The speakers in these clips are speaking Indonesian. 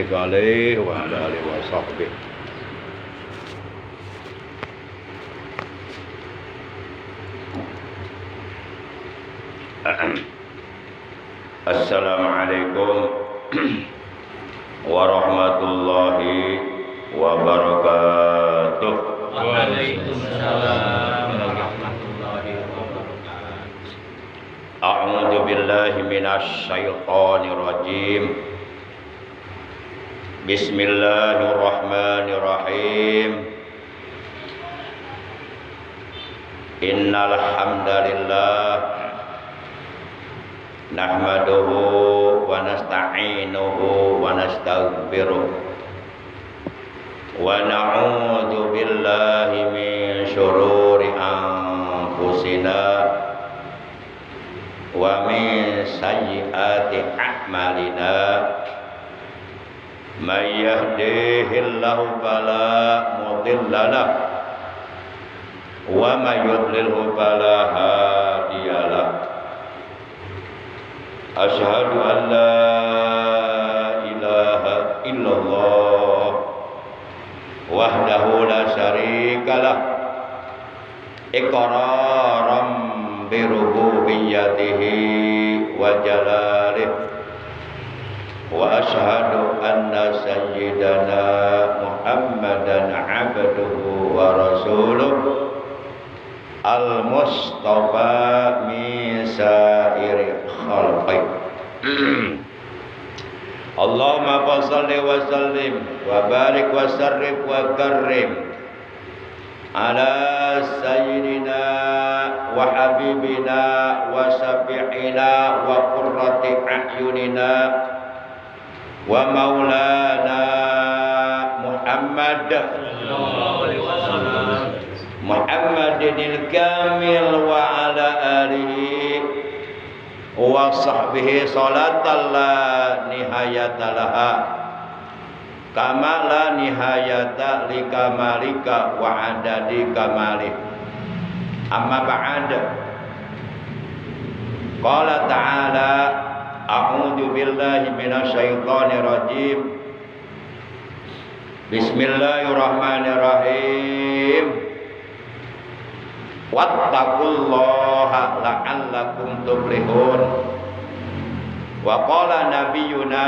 barik alaihi wa ala alihi wa sahbihi. Assalamualaikum warahmatullahi wabarakatuh. Waalaikumsalam warahmatullahi wabarakatuh. A'udzu billahi minasy syaithanir rajim. Bismillahirrahmanirrahim. Innal hamdalillah nahmaduhu wa nasta'inuhu wa nastaghfiruh wa na'udzu billahi min syururi anfusina wa min sayyiati a'malina may yahdihillahu fala mudilla lahu wa may yudlilhu fala hadiya lahu. Asyhadu an la ilaha illallah wahdahu la syarika lah iqraram bi rububiyyatihi wa jalalih wa asyhadu anna sayyidana Muhammadan abduhu wa rasuluh al-mustafa min sa'iri khalqi. Allahumma shalli wa sallim wa barik wa sarrif wa karrim ala sayyidina wa habibina wa syafi'ina wa qurrati a'yunina wa maulana Muhammad sallallahu alaihi wasallam Muhammadinil kamil wa ala alihi wa sahbihi salatan la nihayata laha kama la nihayata li kamalika wa adadi kamalih. Amma ba'd. Qala ta'ala a'udzu billahi minasy syaithanir rajim. Bismillahirrahmanirrahim. Wattaqullaha la'allakum tuflihun. Wa qala nabiyyuna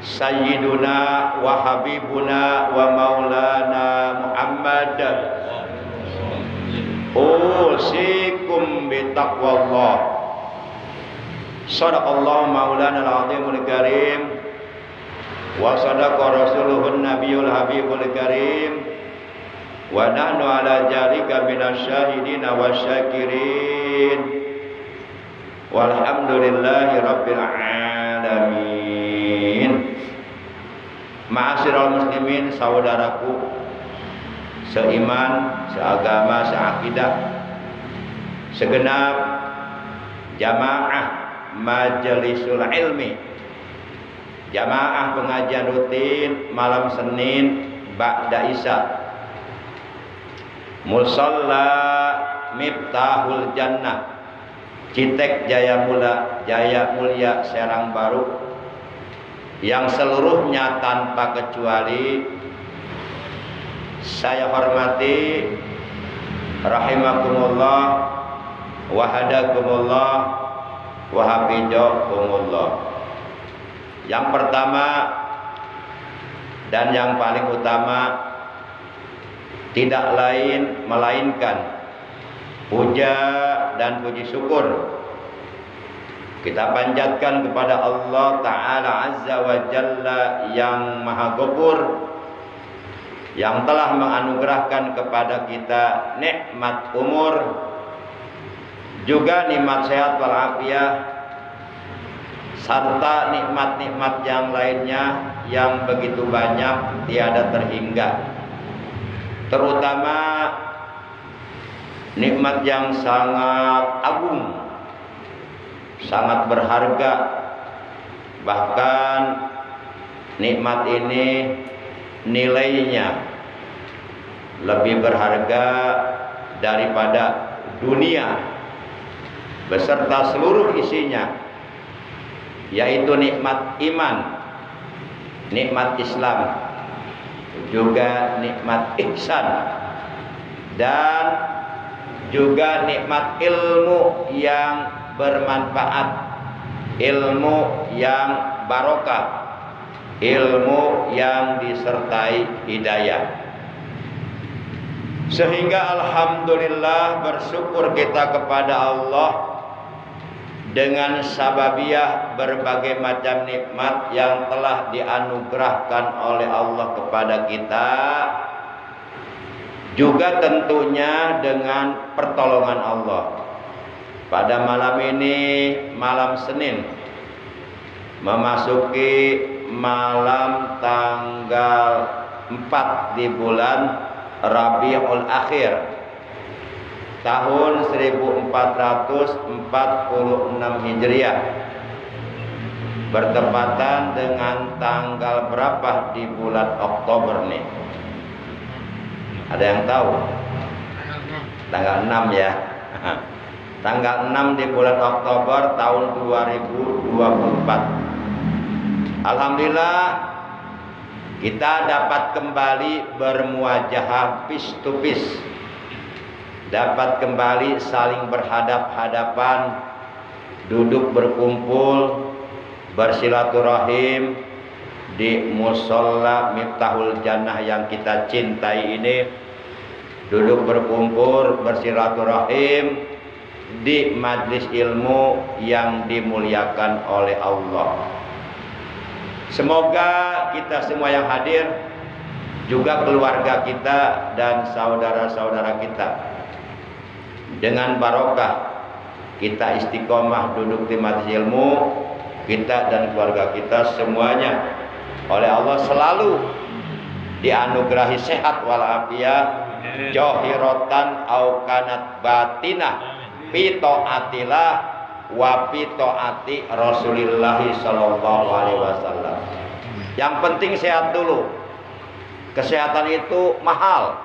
sayyiduna wa habibuna wa maulana Muhammad usikum bitaqwallah. Sadaqallahu maulana al-azimul karim wa sadaqa rasuluhun nabiyul habibul karim wa nahnu ala jalika minasyahidina wasyakirin walhamdulillahi rabbil alamin. Ma'asyiral muslimin, saudaraku seiman, seagama, seakidah, segenap jamaah majelisul ilmi, jamaah pengajian rutin malam Senin ba'da Isya, Musalla Miftahul Jannah, Citek Jaya Mulia Serang Baru, yang seluruhnya tanpa kecuali saya hormati rahimakumullah wa hadakumullah wa hafizakumullah. Yang pertama dan yang paling utama tidak lain melainkan puja dan puji syukur kita panjatkan kepada Allah Ta'ala Azza wa Jalla yang Maha Ghafur, yang telah menganugerahkan kepada kita nikmat umur, juga nikmat sehat walafiat, serta nikmat-nikmat yang lainnya yang begitu banyak tiada terhingga. Terutama nikmat yang sangat agung, sangat berharga. Bahkan nikmat ini nilainya lebih berharga daripada dunia beserta seluruh isinya, yaitu nikmat iman, nikmat Islam, juga nikmat ihsan, dan juga nikmat ilmu yang bermanfaat, ilmu yang barokah, ilmu yang disertai hidayah. Sehingga alhamdulillah bersyukur kita kepada Allah dengan sababiah berbagai macam nikmat yang telah dianugerahkan oleh Allah kepada kita, juga tentunya dengan pertolongan Allah. Pada malam ini, malam Senin, memasuki malam tanggal 4 di bulan Rabiul Akhir tahun 1446 Hijriah, bertepatan dengan tanggal berapa di bulan Oktober nih? Ada yang tahu? Tanggal 6 ya. Tanggal 6 di bulan Oktober tahun 2024. Alhamdulillah kita dapat kembali bermuajahah face to face, dapat kembali saling berhadap-hadapan, duduk berkumpul, bersilaturahim di musola Miftahul Jannah yang kita cintai ini, duduk berkumpul, bersilaturahim di majlis ilmu yang dimuliakan oleh Allah. Semoga kita semua yang hadir, juga keluarga kita dan saudara-saudara kita, dengan barokah kita istiqomah duduk di majlis ilmu, kita dan keluarga kita semuanya oleh Allah selalu dianugerahi sehat walafiat, jahiratan au kanat batinah, fi taatillah wa fi taati Rasulillah sallallahu alaihi wasallam. Yang penting sehat dulu. Kesehatan itu mahal.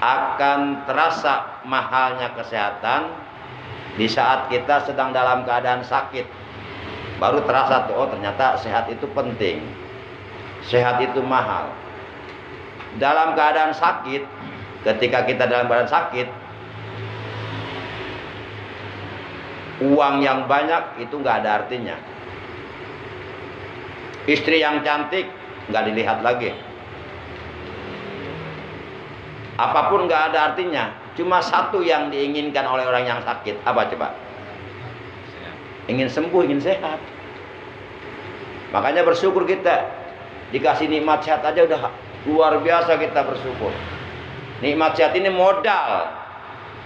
Akan terasa mahalnya kesehatan di saat kita sedang dalam keadaan sakit. Baru terasa tuh, oh ternyata sehat itu penting. Sehat itu mahal. Dalam keadaan sakit, ketika kita dalam keadaan sakit, uang yang banyak itu nggak ada artinya. Istri yang cantik nggak dilihat lagi. Apapun nggak ada artinya. Cuma satu yang diinginkan oleh orang yang sakit. Apa coba? Ingin sembuh, ingin sehat. Makanya bersyukur kita. Dikasih nikmat sehat aja udah luar biasa kita bersyukur. Nikmat sehat ini modal.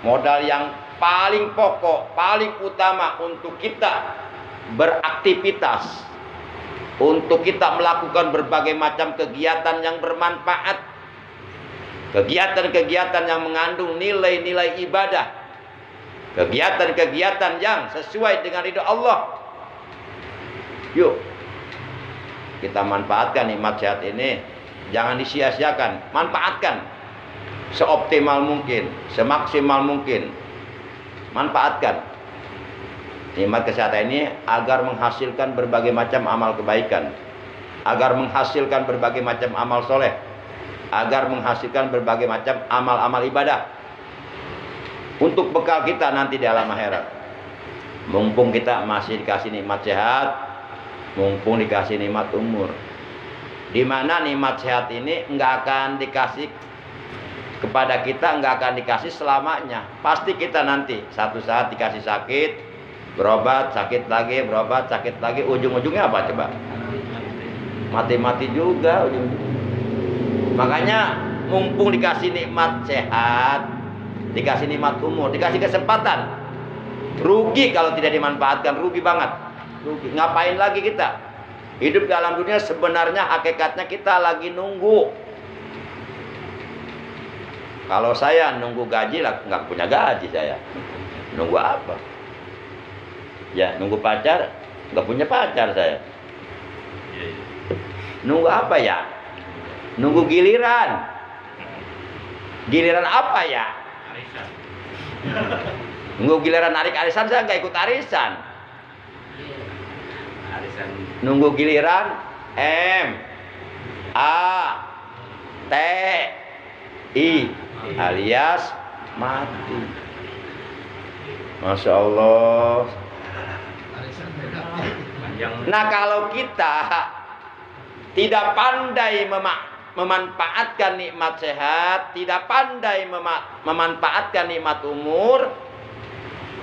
Modal yang paling pokok, paling utama untuk kita beraktivitas, untuk kita melakukan berbagai macam kegiatan yang bermanfaat, kegiatan-kegiatan yang mengandung nilai-nilai ibadah, kegiatan-kegiatan yang sesuai dengan ridho Allah. Yuk kita manfaatkan nikmat sehat ini, jangan disia-siakan, manfaatkan seoptimal mungkin, semaksimal mungkin. Manfaatkan nikmat kesehatan ini agar menghasilkan berbagai macam amal kebaikan, agar menghasilkan berbagai macam amal soleh, agar menghasilkan berbagai macam amal-amal ibadah untuk bekal kita nanti di alam akhirat. Mumpung kita masih dikasih nikmat sehat, mumpung dikasih nikmat umur, di mana nikmat sehat ini nggak akan dikasih kepada kita, nggak akan dikasih selamanya. Pasti kita nanti satu saat dikasih sakit, berobat, sakit lagi, berobat, sakit lagi. Ujung-ujungnya apa coba? Mati-mati juga ujung-ujungnya. Makanya mumpung dikasih nikmat sehat, dikasih nikmat umur, dikasih kesempatan, rugi kalau tidak dimanfaatkan, rugi banget. Rugi. Ngapain lagi kita? Hidup dalam dunia sebenarnya hakikatnya kita lagi nunggu. Kalau saya nunggu gaji lah, nggak punya gaji saya. Nunggu apa? Ya, nunggu pacar, nggak punya pacar saya. Nunggu apa ya? Nunggu giliran. Giliran apa ya? Arisan. Nunggu giliran narik arisan, saya nggak ikut arisan. Arisan. Nunggu giliran M A T I alias mati. Masya Allah. Nah, kalau kita tidak pandai memanfaatkan nikmat sehat, tidak pandai memanfaatkan nikmat umur,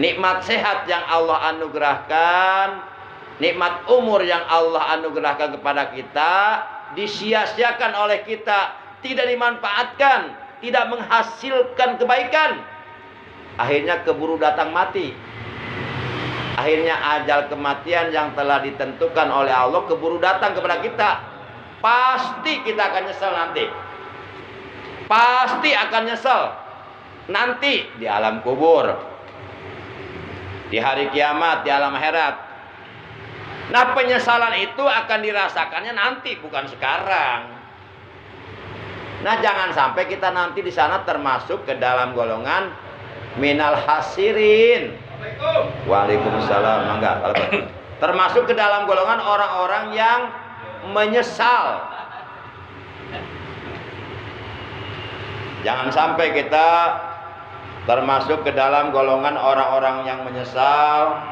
nikmat sehat yang Allah anugerahkan, nikmat umur yang Allah anugerahkan kepada kita, disia-siakan oleh kita, tidak dimanfaatkan, tidak menghasilkan kebaikan. Akhirnya keburu datang mati. Akhirnya ajal kematian yang telah ditentukan oleh Allah keburu datang kepada kita. Pasti kita akan nyesel nanti. Pasti akan nyesel nanti di alam kubur, di hari kiamat, di alam akhirat. Nah, penyesalan itu akan dirasakannya nanti, bukan sekarang. Nah, jangan sampai kita nanti di sana termasuk ke dalam golongan minal hasirin. Waalaikumsalam. Enggak, termasuk ke dalam golongan orang-orang yang menyesal. Jangan sampai kita termasuk ke dalam golongan orang-orang yang menyesal,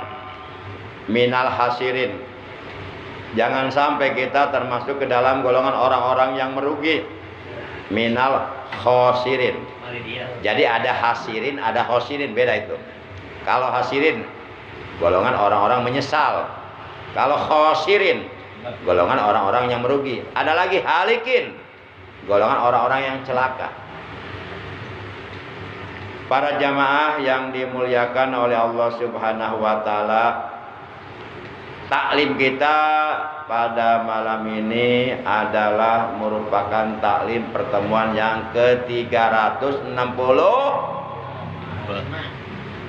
minal hasirin. Jangan sampai kita termasuk ke dalam golongan orang-orang yang merugi, minal khosirin. Jadi ada hasirin, ada khosirin, beda itu. Kalau hasirin golongan orang-orang menyesal. Kalau khosirin golongan orang-orang yang merugi. Ada lagi halikin, golongan orang-orang yang celaka. Para jamaah yang dimuliakan oleh Allah Subhanahu wa taala, taklim kita pada malam ini adalah merupakan taklim pertemuan yang ke-360.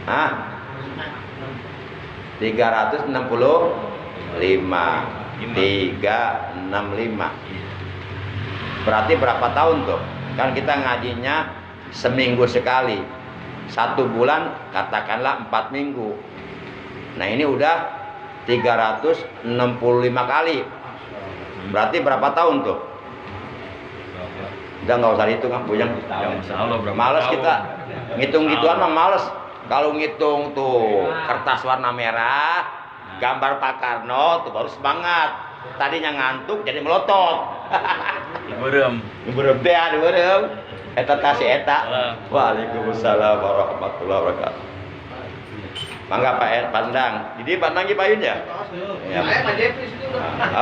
365. 365. Berarti berapa tahun tuh? Kan kita ngajinya seminggu sekali. 1 bulan katakanlah 4 minggu. Nah, ini udah 365 kali. Berarti berapa tahun tuh? Udah nggak usah dihitung, Bujang. Males kita ngitung gituan mah males. Kalau ngitung tuh kertas warna merah, gambar Pak Karno tuh baru semangat. Tadinya ngantuk jadi melotot. Diberem teh, diberem. Eta tasih eta. Waalaikumsalam warahmatullahi wabarakatuh. Mangga Pak Pandang. Jadi Pandang ki payun ya? Ya.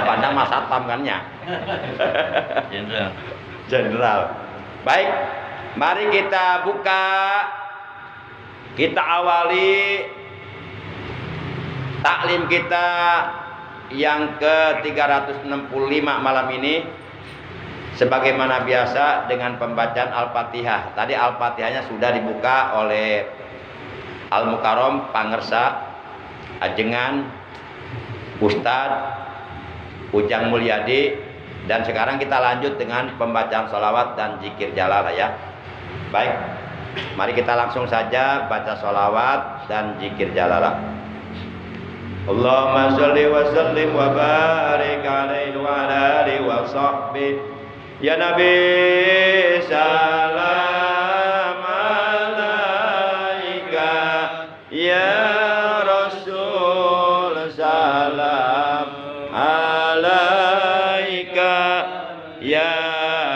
Pandang Mas Satpam kan nya. Jenderal. Baik. Mari kita buka, kita awali taklim kita yang ke-365 malam ini sebagaimana biasa dengan pembacaan Al-Fatihah. Tadi Al-Fatihahnya sudah dibuka oleh Al-Mukarram Pangersa Ajengan Ustadz Ujang Mulyadi, dan sekarang kita lanjut dengan pembacaan sholawat dan zikir jalalah ya. Baik, mari kita langsung saja baca sholawat dan zikir jalalah. Allahumma sholli wa sallim wa barik alaihi wa ala alihi wa sahbihi. Ya Nabi salam alaika, ya Rasul salam alaika, ya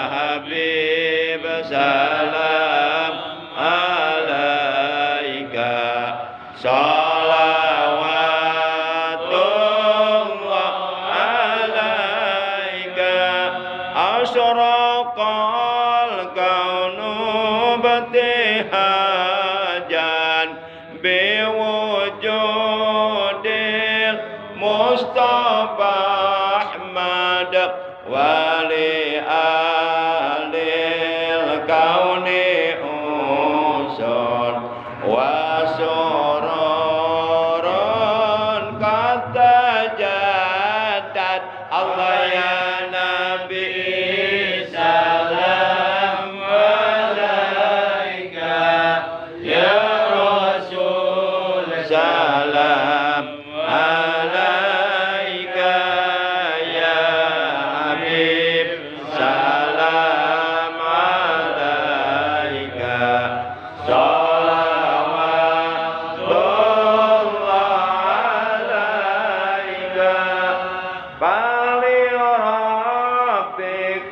Habib salam alaika. Asyraqal kaunu batihajan biwujudil Mustafa Ahmad wali alil kauni usun wa sururun kata jadad. Allah ya Nabi salam alaika, ya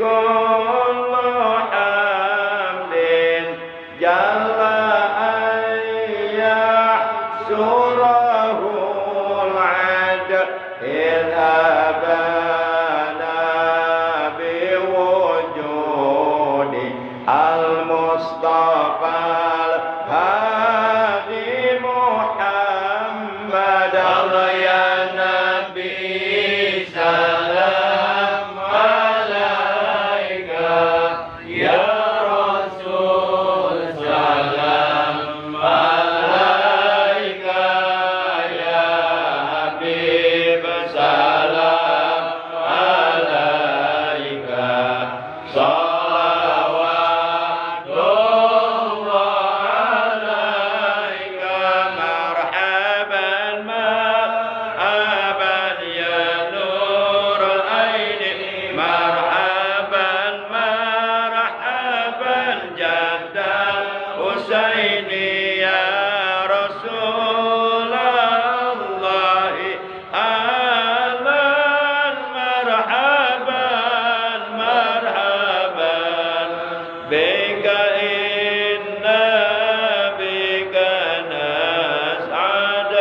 كل حمد جل أن يحصره العد إذ أبانا بوجود المصطفى الهادي محمد يا نبي سلام عليك يا رسول سلام عليك يا حبيب سلام عليك صلوات الله عليك مرحبا مرحبا يا نور العين مرحبا مرحبا جد الحسين يا رسول الله أهلا مرحبا مرحبا بك إنا بك نسعد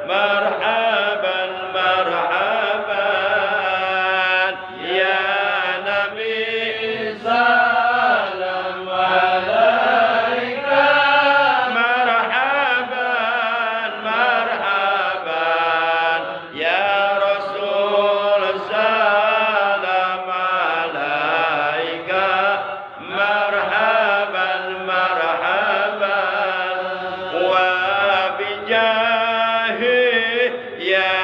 مرحبا مرحبا يا نبي سلام عليك مرحبا مرحبا يا رسول سلام عليك مرحبا مرحبا وبجاه يا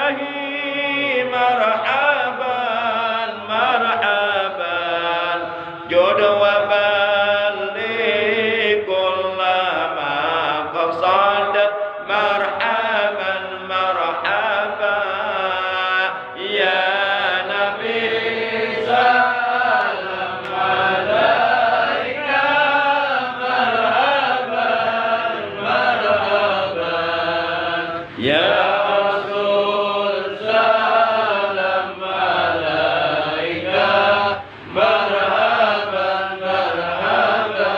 إلهي مرحبا مرحبا جد وبلغ كل ما قصد مرحبا مرحبا يا نبي سلام عليك مرحبا مرحبا يا رسول سلام عليك مرحبا مرحبا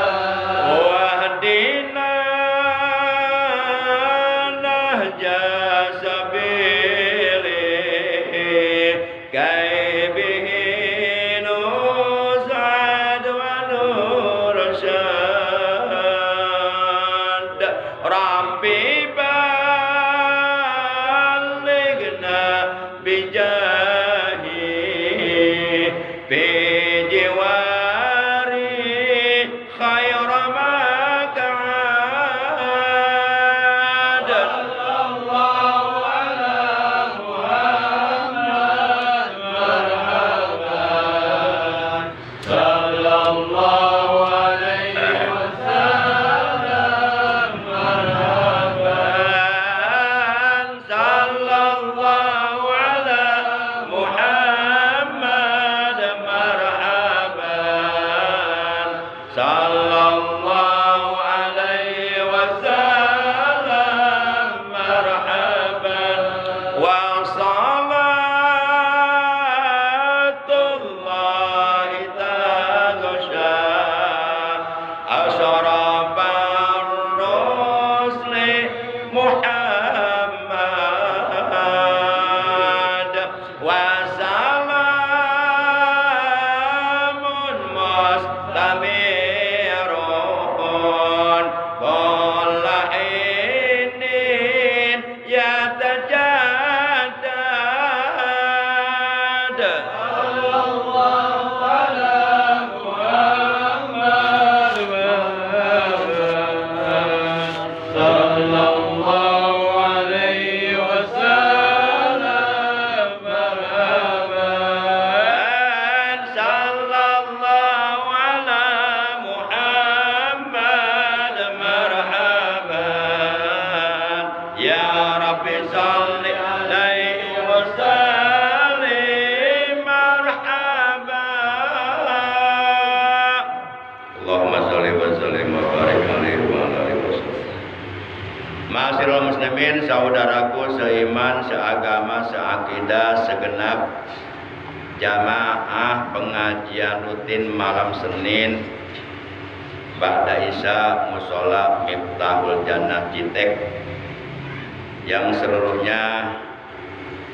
واهدنا نهج سبيله كي به نسعد ونرشد ربي بلغنا بجاهه في جواري خير ما كعاد صلى الله على محمد مرحبا صلى الله عليه وسلم مرحبا صلى الله على محمد مرحبا صلى الله عليه وسلم مرحبا وصلاة الله تغشى أشرف الرسل محمد وسلام مستمر كل حين يتجدد صلى الله على محمد صلى الله عليه وسلم مرحبا صلى الله على محمد مرحبا يا رب صل عليه وسلم مرحبا اللهم صل وسلم وبارك عليه وعلى اله وسلم. Ma'asyiral muslimin, saudaraku seiman, seagama, seakidah, segenap jamaah pengajian rutin malam Senin Ba'da Isya Musola Miftahul Jannah Citek, yang seluruhnya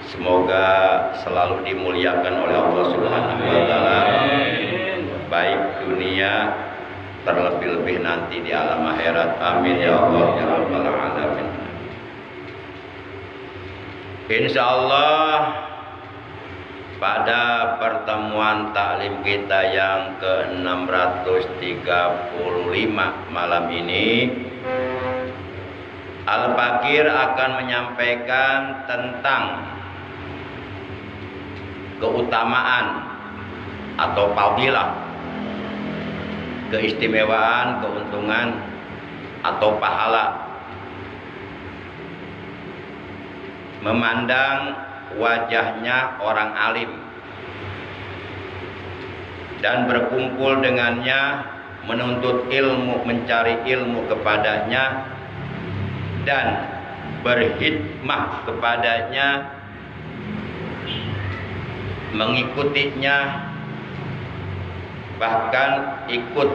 semoga selalu dimuliakan oleh Allah Subhanahu wa taala, baik dunia terlebih-lebih nanti di alam akhirat. Amin ya Allah ya rabbal alamin. Insyaallah pada pertemuan taklim kita yang ke-635 malam ini, Al-Fakir akan menyampaikan tentang keutamaan atau fadilah, keistimewaan, keuntungan atau pahala memandang wajahnya orang alim dan berkumpul dengannya, menuntut ilmu, mencari ilmu kepadanya dan berkhidmah kepadanya, mengikutinya, bahkan ikut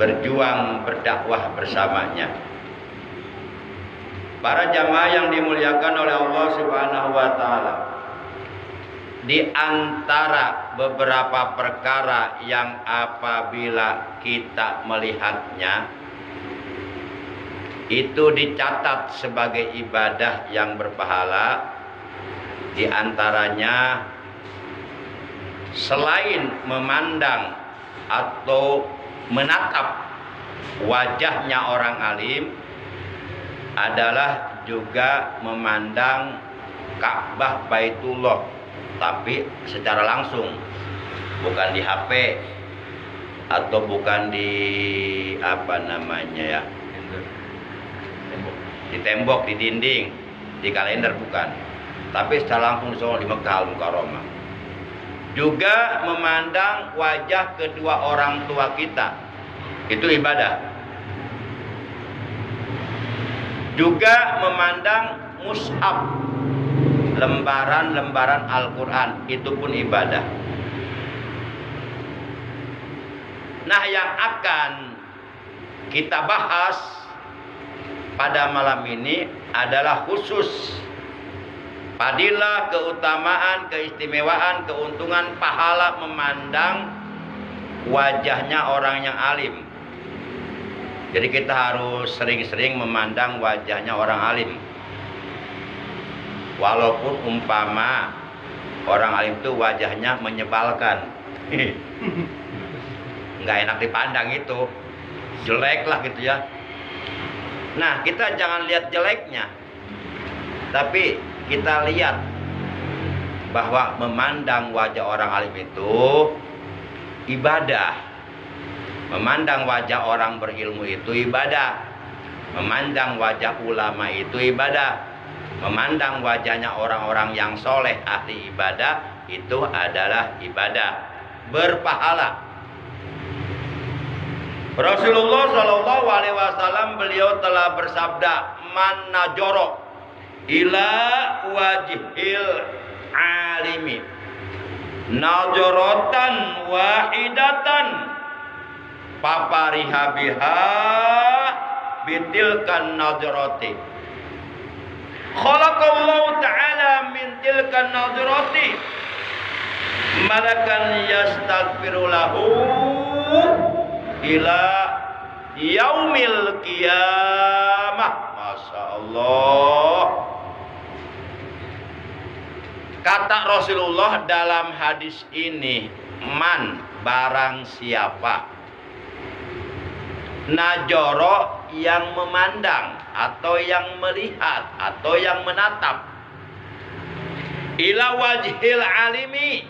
berjuang berdakwah bersamanya. Para jamaah yang dimuliakan oleh Allah Subhanahu wa taala, di antara beberapa perkara yang apabila kita melihatnya itu dicatat sebagai ibadah yang berpahala, di antaranya selain memandang atau menatap wajahnya orang alim adalah juga memandang Ka'bah Baitullah, tapi secara langsung, bukan di HP atau bukan di di tembok, di dinding, di kalender, bukan, tapi secara langsung di Mekah Al-Mukarramah. Juga memandang wajah kedua orang tua kita, itu ibadah. Juga memandang mushaf, lembaran-lembaran Al-Quran, itu pun ibadah. Nah, yang akan kita bahas pada malam ini adalah khusus fadilah, keutamaan, keistimewaan, keuntungan, pahala memandang wajahnya orang yang alim. Jadi kita harus sering-sering memandang wajahnya orang alim. Walaupun umpama orang alim itu wajahnya menyebalkan, nggak enak dipandang, itu jelek lah gitu ya. Nah, kita jangan lihat jeleknya, tapi kita lihat bahwa memandang wajah orang alim itu ibadah. Memandang wajah orang berilmu itu ibadah. Memandang wajah ulama itu ibadah. Memandang wajahnya orang-orang yang soleh, ahli ibadah, itu adalah ibadah berpahala. Rasulullah Shallallahu Alaihi Wasallam beliau telah bersabda, "Man najoro ila wajhil alimi najorotan wahidatan papariha biha bitilkan najroti khalaqallahu ta'ala min tilkan najroti malakan yastaghfiru lahu ila yaumil qiyamah." Masya Allah. Kata Rasulullah dalam hadis ini, man, barang siapa, najoro, yang memandang atau yang melihat atau yang menatap, ila wajhil alimi,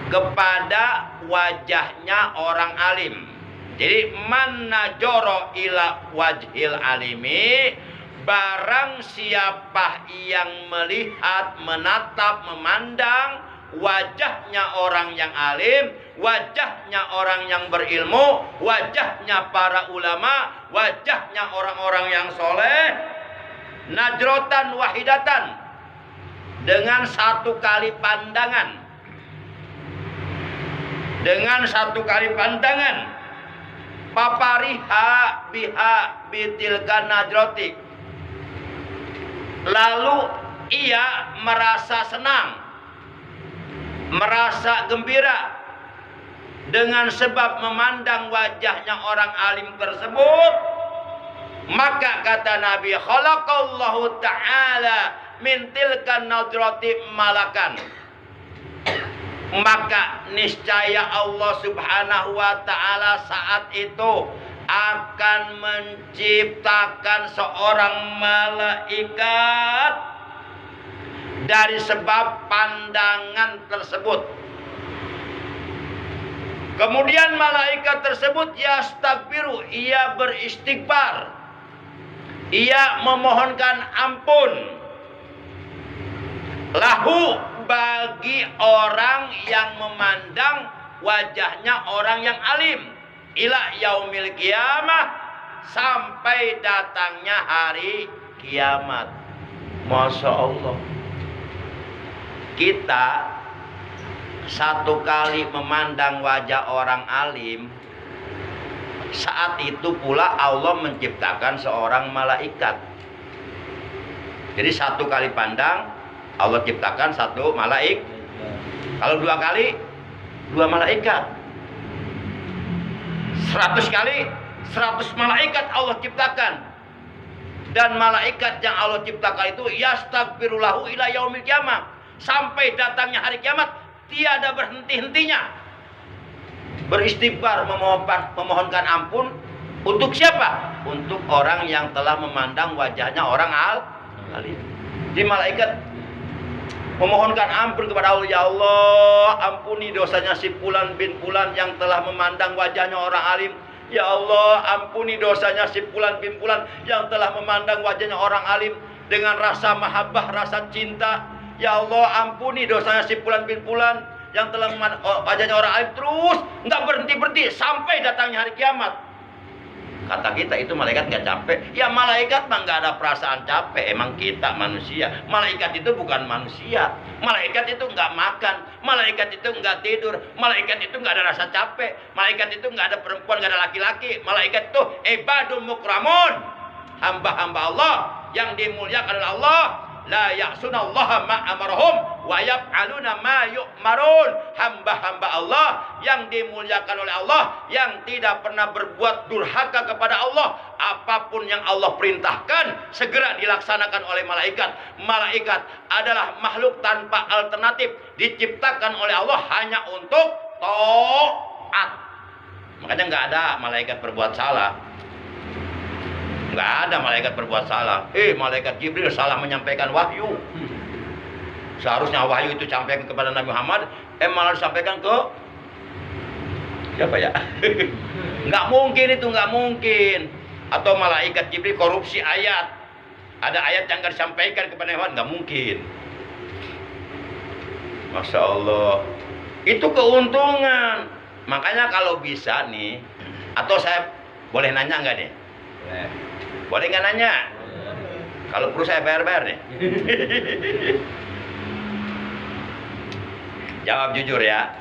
kepada wajahnya orang alim. Jadi man najoro ila wajhil alimi, barang siapa yang melihat, menatap, memandang wajahnya orang yang alim, wajahnya orang yang berilmu, wajahnya para ulama, wajahnya orang-orang yang soleh, najrotan wahidatan, dengan satu kali pandangan. Dengan satu kali pandangan. Papariha biha bitilka najroti. Lalu ia merasa senang, merasa gembira dengan sebab memandang wajahnya orang alim tersebut. Maka kata Nabi, khalaqallahu ta'ala min tilka najrati malakan. Maka niscaya Allah subhanahu wa ta'ala saat itu akan menciptakan seorang malaikat dari sebab pandangan tersebut. Kemudian malaikat tersebut yastaghfiru, ia beristighfar, ia memohonkan ampun lahu, bagi orang yang memandang wajahnya orang yang alim, ila yaumil kiamah, sampai datangnya hari kiamat. Masya Allah. Kita satu kali memandang wajah orang alim, saat itu pula Allah menciptakan seorang malaikat. Jadi satu kali pandang Allah ciptakan satu malaikat. Kalau dua kali, dua malaikat. 100 kali, 100 malaikat Allah ciptakan. Dan malaikat yang Allah ciptakan itu yastaghfirulahu ila yaumil kiamah, sampai datangnya hari kiamat, tiada berhenti-hentinya beristighfar, memohonkan ampun. Untuk siapa? Untuk orang yang telah memandang wajahnya orang alim. Di malaikat memohonkan ampun kepada Allah. Ya Allah, ampuni dosanya si Fulan bin Fulan yang telah memandang wajahnya orang alim. Ya Allah, ampuni dosanya si Fulan bin Fulan yang telah memandang wajahnya orang alim dengan rasa mahabbah, rasa cinta. Ya Allah, ampuni dosanya si Fulan bin Fulan yang telah memandang wajahnya orang alim. Terus nggak berhenti-berhenti sampai datangnya hari kiamat. Kata kita, itu malaikat nggak capek? Ya malaikat mah nggak ada perasaan capek. Emang kita manusia. Malaikat itu bukan manusia. Malaikat itu nggak makan. Malaikat itu nggak tidur. Malaikat itu nggak ada rasa capek. Malaikat itu nggak ada perempuan, nggak ada laki-laki. Malaikat itu ibadul mukramun, hamba-hamba Allah yang dimuliakan oleh Allah. La ya'sunallaha ma amarahum wa yaf'aluna ma yu'marun. Hamba-hamba Allah yang dimuliakan oleh Allah, yang tidak pernah berbuat durhaka kepada Allah. Apapun yang Allah perintahkan segera dilaksanakan oleh malaikat. Malaikat adalah makhluk tanpa alternatif, diciptakan oleh Allah hanya untuk taat. Makanya nggak ada malaikat berbuat salah. Nggak ada malaikat berbuat salah. Malaikat Jibril salah menyampaikan wahyu. Seharusnya wahyu itu sampaikan kepada Nabi Muhammad, malah disampaikan ke siapa ya? Nggak mungkin itu, nggak mungkin. Atau malaikat Jibril korupsi ayat. Ada ayat yang nggak disampaikan kepada Nabi Muhammad, nggak mungkin. Masya Allah. Itu keuntungan. Makanya kalau bisa nih, atau saya boleh nanya nggak nih? Boleh nggak nanya? Kalau perlu saya bayar nih. Jawab jujur ya.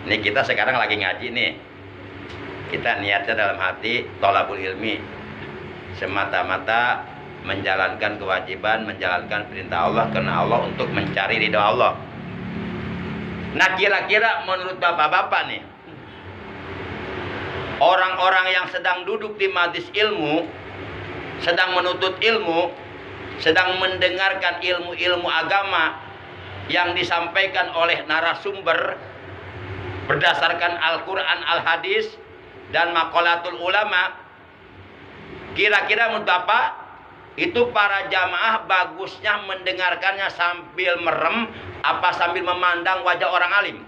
Ini kita sekarang lagi ngaji nih. Kita niatnya dalam hati thalabul ilmi, semata-mata menjalankan kewajiban, menjalankan perintah Allah karena Allah, untuk mencari ridha Allah. Nah, kira-kira menurut bapak-bapak nih, orang-orang yang sedang duduk di majelis ilmu, sedang menuntut ilmu, sedang mendengarkan ilmu-ilmu agama yang disampaikan oleh narasumber berdasarkan Al-Quran, Al-Hadis, dan maqalatul ulama, kira-kira menurut Bapak, itu para jamaah bagusnya mendengarkannya sambil merem apa sambil memandang wajah orang alim?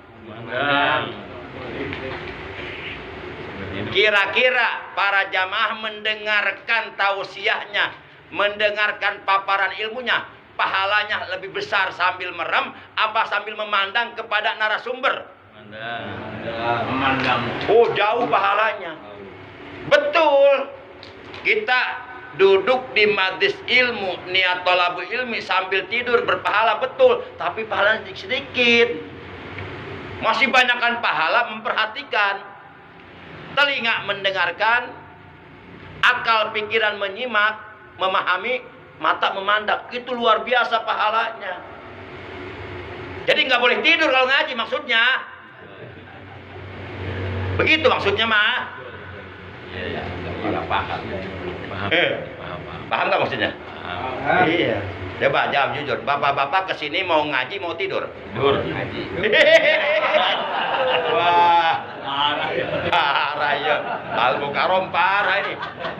Kira-kira para jamaah mendengarkan tausiahnya, mendengarkan paparan ilmunya, pahalanya lebih besar sambil merem apa sambil memandang kepada narasumber? Memandang. Oh, jauh pahalanya. Betul. Kita duduk di majlis ilmu, niat thalabul ilmi sambil tidur berpahala betul, tapi pahalanya sedikit. Masih banyakkan pahala memperhatikan, telinga mendengarkan, akal pikiran menyimak, memahami, mata memandang. Itu luar biasa pahalanya. Jadi nggak boleh tidur kalau ngaji maksudnya. Begitu maksudnya mah. Iya, ya, paham. Paham nggak maksudnya? Paham. Iya. Coba jawab jujur. Bapak-bapak kesini mau ngaji mau tidur? Tidur ngaji. Wah. Parah ya. Al-Mukarram parah ini.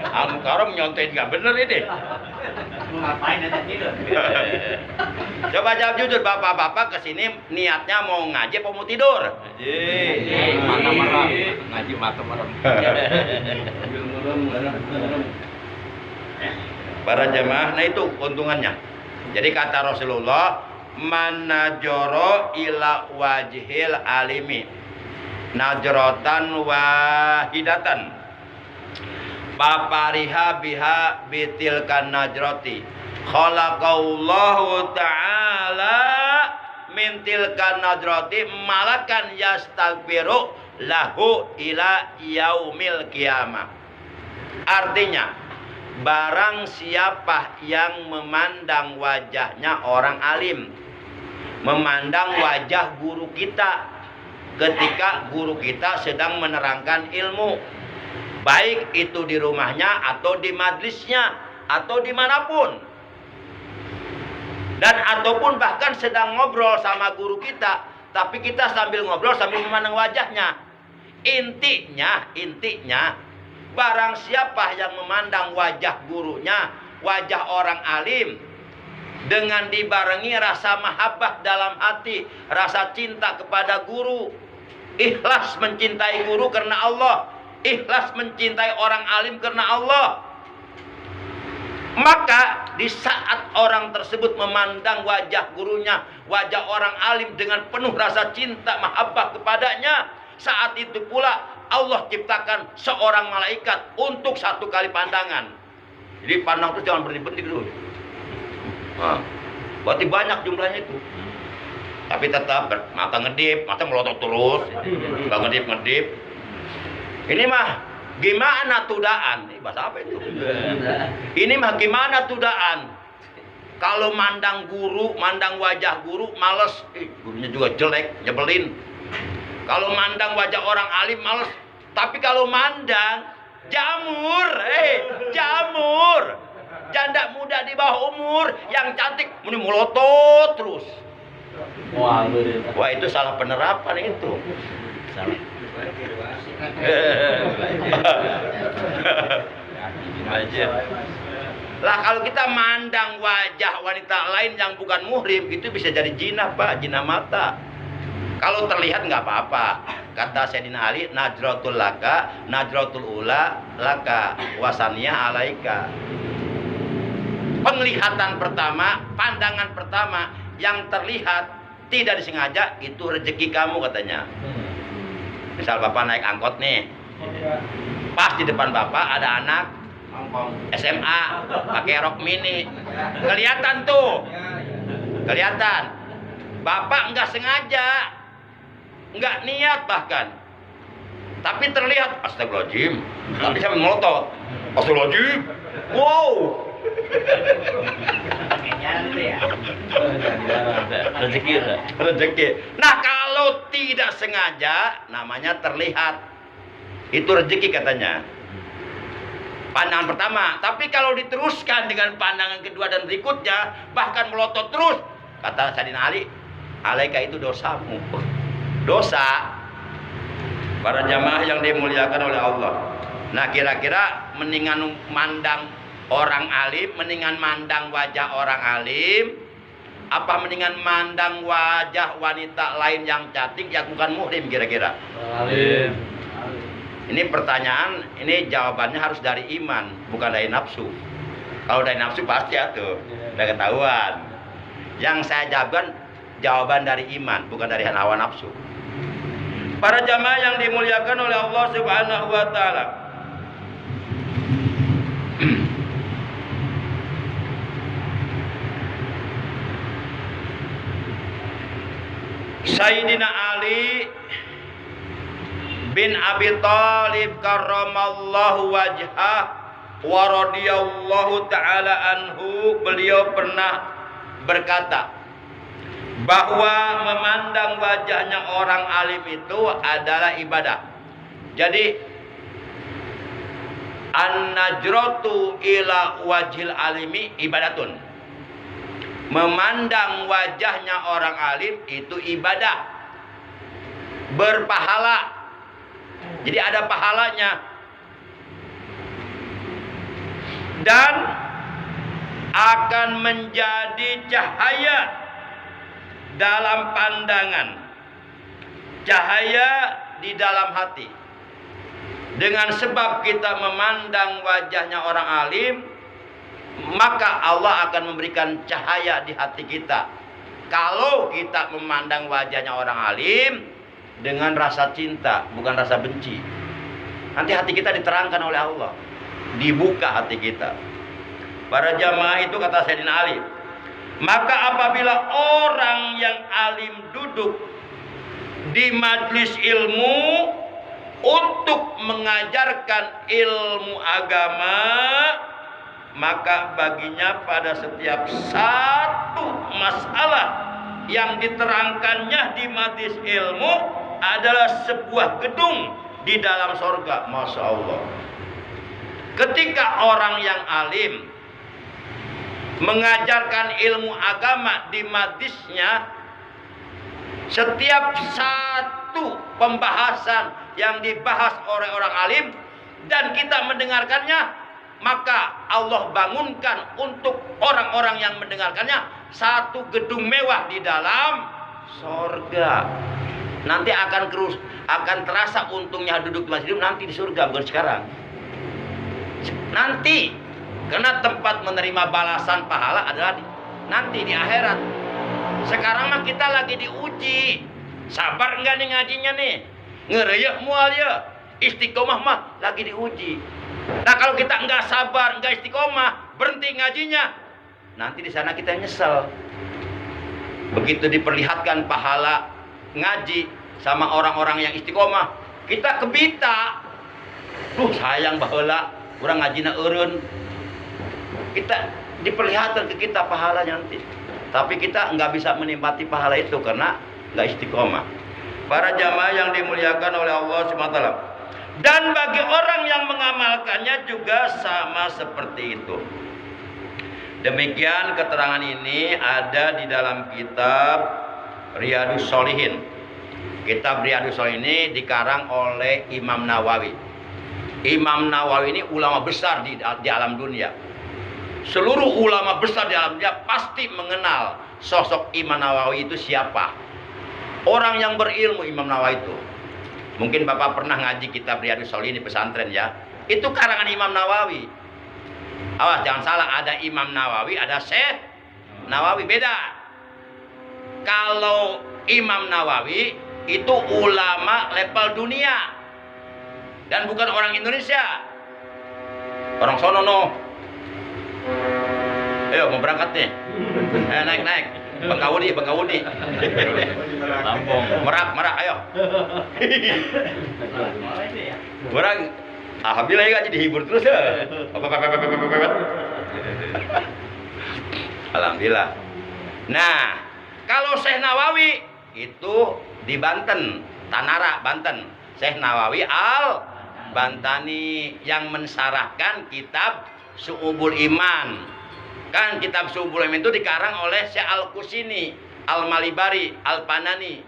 Al-Mukarram nyontain nggak bener ini. Ngapain aja tidur? Coba jawab jujur. Bapak-bapak kesini niatnya mau ngaji apa mau tidur? Ngaji. Mata merem. Ngaji mata merem. Para jemaah, nah itu keuntungannya. Jadi kata Rasulullah, man najara ila wajhil alimi najratan wahidatan papariha biha bitilkan najrati khalaqallahu ta'ala min tilkan najrati malakan yastaghfiru lahu ila yaumil qiyamah. Artinya, barang siapa yang memandang wajahnya orang alim, memandang wajah guru kita ketika guru kita sedang menerangkan ilmu, baik itu di rumahnya atau di majlisnya atau dimanapun, dan ataupun bahkan sedang ngobrol sama guru kita, tapi kita sambil ngobrol sambil memandang wajahnya. Intinya barang siapa yang memandang wajah gurunya, wajah orang alim, dengan dibarengi rasa mahabbah dalam hati, rasa cinta kepada guru, ikhlas mencintai guru karena Allah, ikhlas mencintai orang alim karena Allah, maka di saat orang tersebut memandang wajah gurunya, wajah orang alim dengan penuh rasa cinta mahabbah kepadanya, saat itu pula Allah ciptakan seorang malaikat untuk satu kali pandangan. Jadi pandang terus jangan berhenti dulu. Nah, berarti banyak jumlahnya itu. Tapi tetap mata ngedip, mata melotot terus, nggak ngedip. Ini mah gimana tudaan? Ini bahasa apa itu? Ini mah gimana tudaan? Kalau mandang guru, mandang wajah guru, males. Gurunya juga jelek, nyebelin. Kalau mandang wajah orang alim males, tapi kalau mandang jamur, jamur, janda muda di bawah umur yang cantik, muni melotot terus. Wah, itu salah penerapan itu. Salah. Lah kalau kita mandang wajah wanita lain yang bukan muhrim, itu bisa jadi jinah, Pak, jinah mata. Kalau terlihat nggak apa-apa. Kata Sayyidina Ali, najratul laka, najratul ula laka, wasaniyah alaika. Penglihatan pertama, pandangan pertama yang terlihat tidak disengaja, itu rezeki kamu katanya. Misal Bapak naik angkot nih, pas di depan Bapak ada anak SMA pakai rok mini, kelihatan tuh, kelihatan. Bapak nggak sengaja, nggak niat bahkan, tapi terlihat, astagfirullahaladzim, tapi saya melotot, astagfirullahaladzim, wow. Rezeki. Nah kalau tidak sengaja, namanya terlihat, itu rezeki katanya. Pandangan pertama, tapi kalau diteruskan dengan pandangan kedua dan berikutnya, bahkan melotot terus, kata Sayyidina Ali, alaika itu dosamu. Dosa. Para jamaah yang dimuliakan oleh Allah. Nah kira-kira mendingan mandang orang alim, mendingan mandang wajah orang alim, apa mendingan mandang wajah wanita lain yang cantik yang bukan muhrim kira-kira? Alim. Ini pertanyaan, ini jawabannya harus dari iman, bukan dari nafsu. Kalau dari nafsu pasti tuh udah ketahuan. Yang saya jawaban dari iman, bukan dari hawa nafsu. Para jamaah yang dimuliakan oleh Allah Subhanahu wa taala. Sayyidina Ali bin Abi Thalib karramallahu wajhah wa radhiyallahu ta'ala anhu, beliau pernah berkata bahwa memandang wajahnya orang alim itu adalah ibadah. Jadi an-najratu ila wajhil alimi ibadatun. Memandang wajahnya orang alim itu ibadah, berpahala. Jadi ada pahalanya. Dan akan menjadi cahaya dalam pandangan, cahaya di dalam hati. Dengan sebab kita memandang wajahnya orang alim, maka Allah akan memberikan cahaya di hati kita. Kalau kita memandang wajahnya orang alim dengan rasa cinta, bukan rasa benci, nanti hati kita diterangkan oleh Allah, dibuka hati kita. Para jamaah itu kata Sayyidina Ali, maka apabila orang yang alim duduk di majlis ilmu untuk mengajarkan ilmu agama, maka baginya pada setiap satu masalah yang diterangkannya di majlis ilmu adalah sebuah gedung di dalam sorga. Masya Allah. Ketika orang yang alim mengajarkan ilmu agama di majlisnya, setiap satu pembahasan yang dibahas oleh orang alim dan kita mendengarkannya, maka Allah bangunkan untuk orang-orang yang mendengarkannya satu gedung mewah di dalam surga. Nanti akan terasa untungnya duduk di masjid nanti di surga, bukan sekarang. Nanti, karena tempat menerima balasan pahala adalah nanti di akhirat. Sekarang mah kita lagi diuji. Sabar enggak nih ngajinya nih? Ngereyeh mual ya. Istiqomah mah lagi diuji. Nah kalau kita enggak sabar, enggak istiqomah, berhenti ngajinya, nanti di sana kita nyesel. Begitu diperlihatkan pahala ngaji sama orang-orang yang istiqomah, kita kebita. Sayang baheula urang ngajina eureun. Kita diperlihatkan ke kita pahalanya nanti. Tapi kita enggak bisa menikmati pahala itu karena enggak istiqomah. Para jamaah yang dimuliakan oleh Allah SWT. Dan bagi orang yang mengamalkannya juga sama seperti itu. Demikian keterangan ini ada di dalam kitab Riyadhus Shalihin. Kitab Riyadhus Shalihin ini dikarang oleh Imam Nawawi. Imam Nawawi ini ulama besar di alam dunia. Seluruh ulama besar di alam dunia pasti mengenal sosok Imam Nawawi itu siapa. Orang yang berilmu Imam Nawawi itu. Mungkin Bapak pernah ngaji kitab Riyadhus Shalihin di pesantren ya. Itu karangan Imam Nawawi. Awas jangan salah, ada Imam Nawawi, ada Syekh Nawawi, beda. Kalau Imam Nawawi itu ulama level dunia dan bukan orang Indonesia. Orang sono no. Ayo mau berangkat nih. Naik. Bangkawudi. Lampung. Merak, ayo. Orang alhamdulillah ya jadi hibur terus ya. Alhamdulillah. Nah, kalau Syekh Nawawi itu di Banten, Tanara, Banten. Syekh Nawawi Al-Bantani yang mensarahkan kitab Syu'ubul Iman. Kan kitab Syu'ubul Iman itu dikarang oleh Syekh Al-Kusini, Al-Malibari, Al-Panani.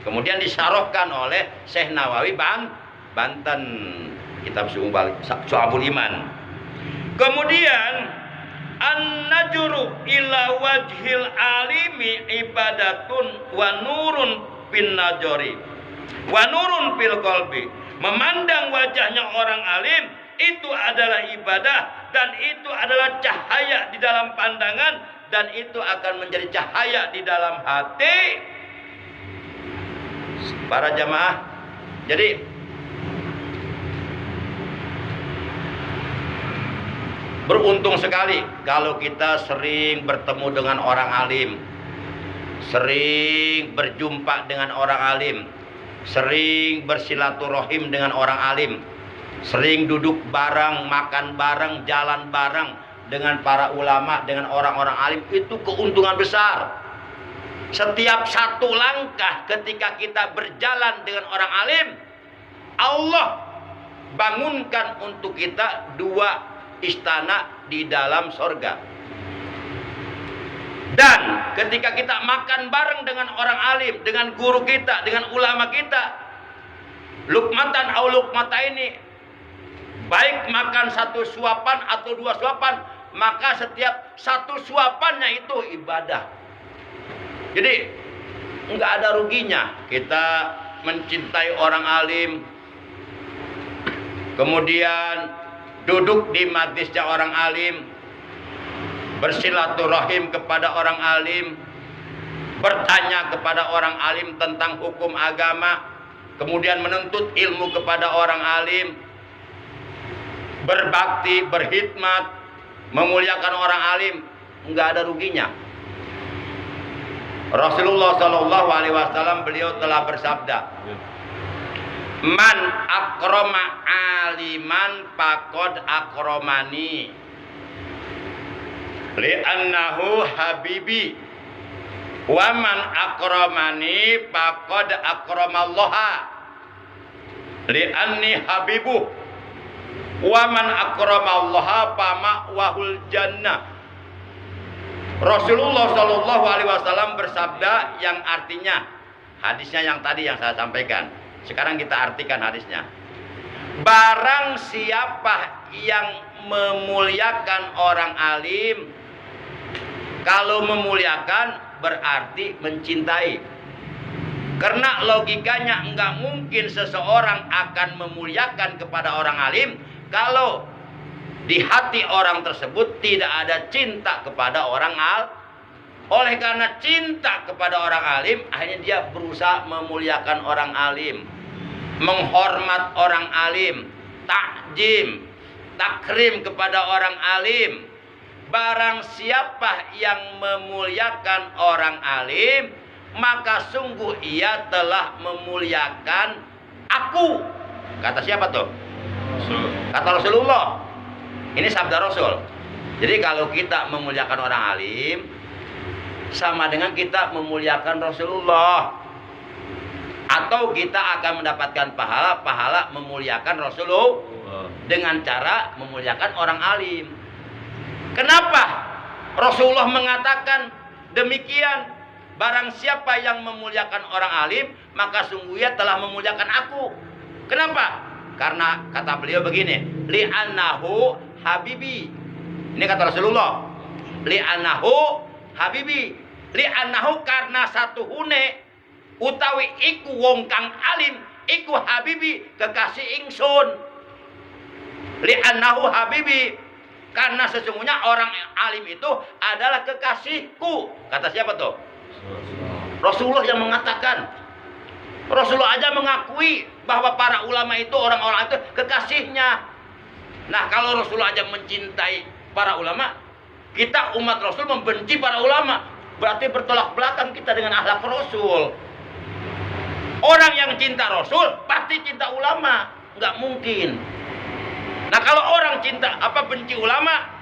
Kemudian disyarahkan oleh Syekh Nawawi Banten, kitab Syu'ubul Iman. Kemudian an-najru ila wajhil alimi ibadatun wa nurun bin najari wa nurun fil qalbi. Memandang wajahnya orang alim itu adalah ibadah dan itu adalah cahaya di dalam pandangan dan itu akan menjadi cahaya di dalam hati. Para jamaah, jadi beruntung sekali kalau kita sering bertemu dengan orang alim, sering berjumpa dengan orang alim, sering bersilaturahim dengan orang alim, sering duduk bareng, makan bareng, jalan bareng dengan para ulama, dengan orang-orang alim, itu keuntungan besar. Setiap satu langkah ketika kita berjalan dengan orang alim, Allah bangunkan untuk kita 2 istana di dalam sorga. Dan ketika kita makan bareng dengan orang alim, dengan guru kita, dengan ulama kita, lukmatan au lukmata ini, baik makan 1 suapan atau 2 suapan, maka setiap 1 suapannya itu ibadah. Jadi nggak ada ruginya kita mencintai orang alim, kemudian duduk di majlisnya orang alim, bersilaturahim kepada orang alim, bertanya kepada orang alim tentang hukum agama, kemudian menuntut ilmu kepada orang alim, berbakti, berkhidmat, memuliakan orang alim, nggak ada ruginya. Rasulullah Shallallahu Alaihi Wasallam beliau telah bersabda, man akroma aliman faqad akromani li'annahu habibi wa man akromani faqad akramallaha li'anni habibu wa man akramallaha fama'wahul jannah. Rasulullah Shallallahu Alaihi Wasallam bersabda yang artinya, hadisnya yang tadi yang saya sampaikan, sekarang kita artikan hadisnya. Barang siapa yang memuliakan orang alim, kalau memuliakan berarti mencintai. Karena logikanya enggak mungkin seseorang akan memuliakan kepada orang alim kalau di hati orang tersebut tidak ada cinta kepada orang alim. Oleh karena cinta kepada orang alim, akhirnya dia berusaha memuliakan orang alim, menghormat orang alim, takjim, takrim kepada orang alim. Barang siapa yang memuliakan orang alim, maka sungguh ia telah memuliakan aku. Kata siapa tuh? Kata Rasulullah. Ini sabda Rasul. Jadi kalau kita memuliakan orang alim, sama dengan kita memuliakan Rasulullah. Atau kita akan mendapatkan pahala memuliakan Rasulullah dengan cara memuliakan orang alim. Kenapa Rasulullah mengatakan demikian? Barang siapa yang memuliakan orang alim, maka sungguh ia telah memuliakan aku. Kenapa? Karena kata beliau begini, li'annahu habibi. Ini kata Rasulullah, li'annahu habibi. Li'annahu karena satu hune utawi iku wong kang alim, iku habibi kekasih ingsun. Li'annahu habibi, karena sesungguhnya orang alim itu adalah kekasihku. Kata siapa tuh? Rasulullah yang mengatakan. Rasulullah aja mengakui bahwa para ulama itu, orang-orang itu kekasihnya. Nah, kalau Rasulullah aja mencintai para ulama, kita umat Rasul membenci para ulama, berarti bertolak belakang kita dengan akhlak Rasul. Orang yang cinta Rasul pasti cinta ulama, nggak mungkin. Nah, kalau orang benci ulama,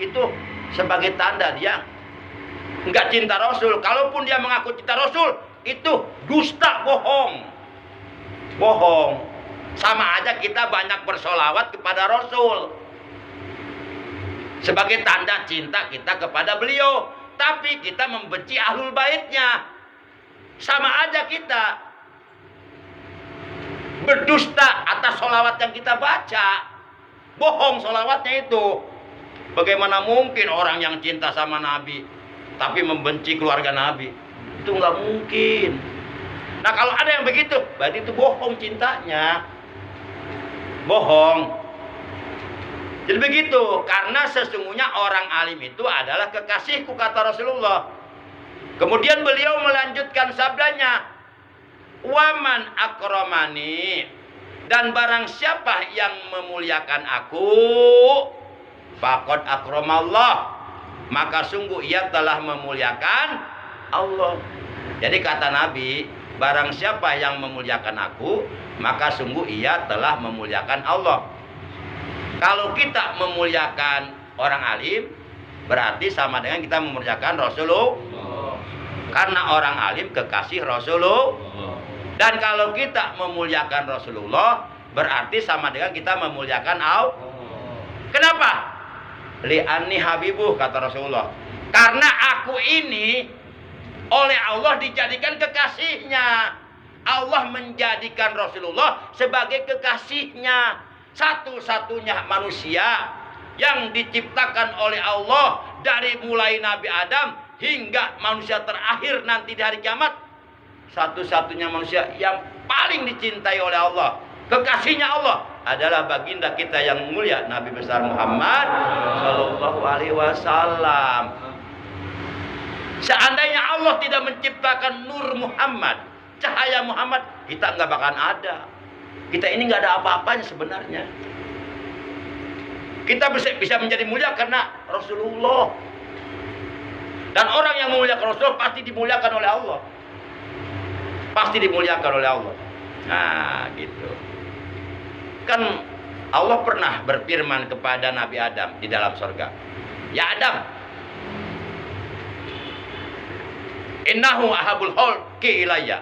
itu sebagai tanda dia nggak cinta Rasul. Kalaupun dia mengaku cinta Rasul, itu dusta, bohong. Sama aja kita banyak bersolawat kepada Rasul sebagai tanda cinta kita kepada beliau, tapi kita membenci ahlul baitnya. Sama aja kita berdusta atas solawat yang kita baca. Bohong solawatnya itu. Bagaimana mungkin orang yang cinta sama Nabi tapi membenci keluarga Nabi? Itu nggak mungkin. Nah, kalau ada yang begitu, berarti itu bohong cintanya. Bohong. Jadi begitu, karena sesungguhnya orang alim itu adalah kekasihku, kata Rasulullah. Kemudian beliau melanjutkan sabdanya, waman akromani, dan barang siapa yang memuliakan aku, faqad akramallah, maka sungguh ia telah memuliakan Allah. Jadi kata Nabi, barang siapa yang memuliakan aku, maka sungguh ia telah memuliakan Allah. Kalau kita memuliakan orang alim, berarti sama dengan kita memuliakan Rasulullah. Karena orang alim kekasih Rasulullah. Dan kalau kita memuliakan Rasulullah, berarti sama dengan kita memuliakan Allah. Kenapa? Li'anni habibuh, kata Rasulullah. Karena aku ini oleh Allah dijadikan kekasihnya. Allah menjadikan Rasulullah sebagai kekasihnya. Satu-satunya manusia yang diciptakan oleh Allah dari mulai Nabi Adam hingga manusia terakhir nanti di hari kiamat. Satu-satunya manusia yang paling dicintai oleh Allah, kekasihnya Allah adalah baginda kita yang mulia Nabi besar Muhammad Sallallahu Alaihi Wasallam. Seandainya Allah tidak menciptakan nur Muhammad, cahaya Muhammad, kita nggak bakalan ada. Kita ini nggak ada apa-apanya sebenarnya. Kita bisa menjadi mulia karena Rasulullah. Dan orang yang memuliakan Rasulullah pasti dimuliakan oleh Allah. Pasti dimuliakan oleh Allah. Nah, gitu. Kan Allah pernah berfirman kepada Nabi Adam di dalam surga. Ya Adam, innahu ahabul khalqi ilayya.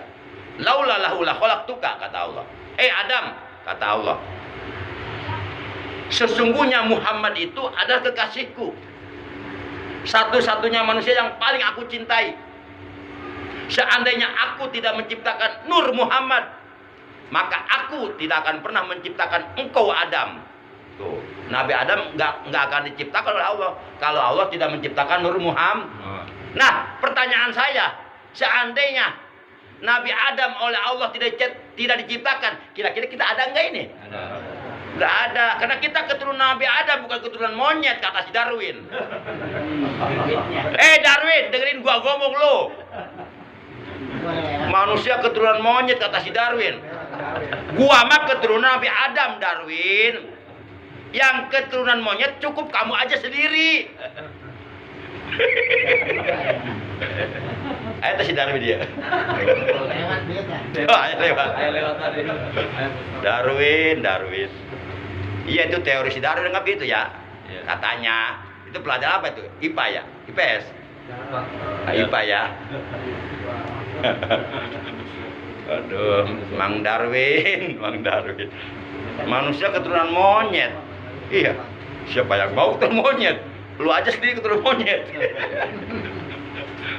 Laula lahu la khalaqtuka, kata Allah. Adam, kata Allah, sesungguhnya Muhammad itu adalah kekasihku. Satu-satunya manusia yang paling aku cintai. Seandainya aku tidak menciptakan nur Muhammad, maka aku tidak akan pernah menciptakan engkau Adam. Tuh, Nabi Adam nggak akan diciptakan oleh Allah kalau Allah tidak menciptakan nur Muhammad. Nah, pertanyaan saya, seandainya Nabi Adam oleh Allah tidak diciptakan, kira-kira kita ada nggak ini? Ada. Nggak ada, karena kita keturunan Nabi Adam, bukan keturunan monyet, kata si Darwin. Darwin, dengerin gua ngomong lo. Manusia keturunan monyet, kata si Darwin. Gua mah keturunan Nabi Adam, Darwin. Yang keturunan monyet cukup kamu aja sendiri. Ayo si Darwin dia. Lewat tadi. Darwin. Iya, itu teori si Darwin nggak gitu ya? Katanya. Itu pelajaran apa itu? IPA ya? IPS? IPA ya? Aduh, Mang Darwin. Manusia keturunan monyet. Iya. Siapa yang mau keturunan monyet? Lu aja sendiri keturunan monyet.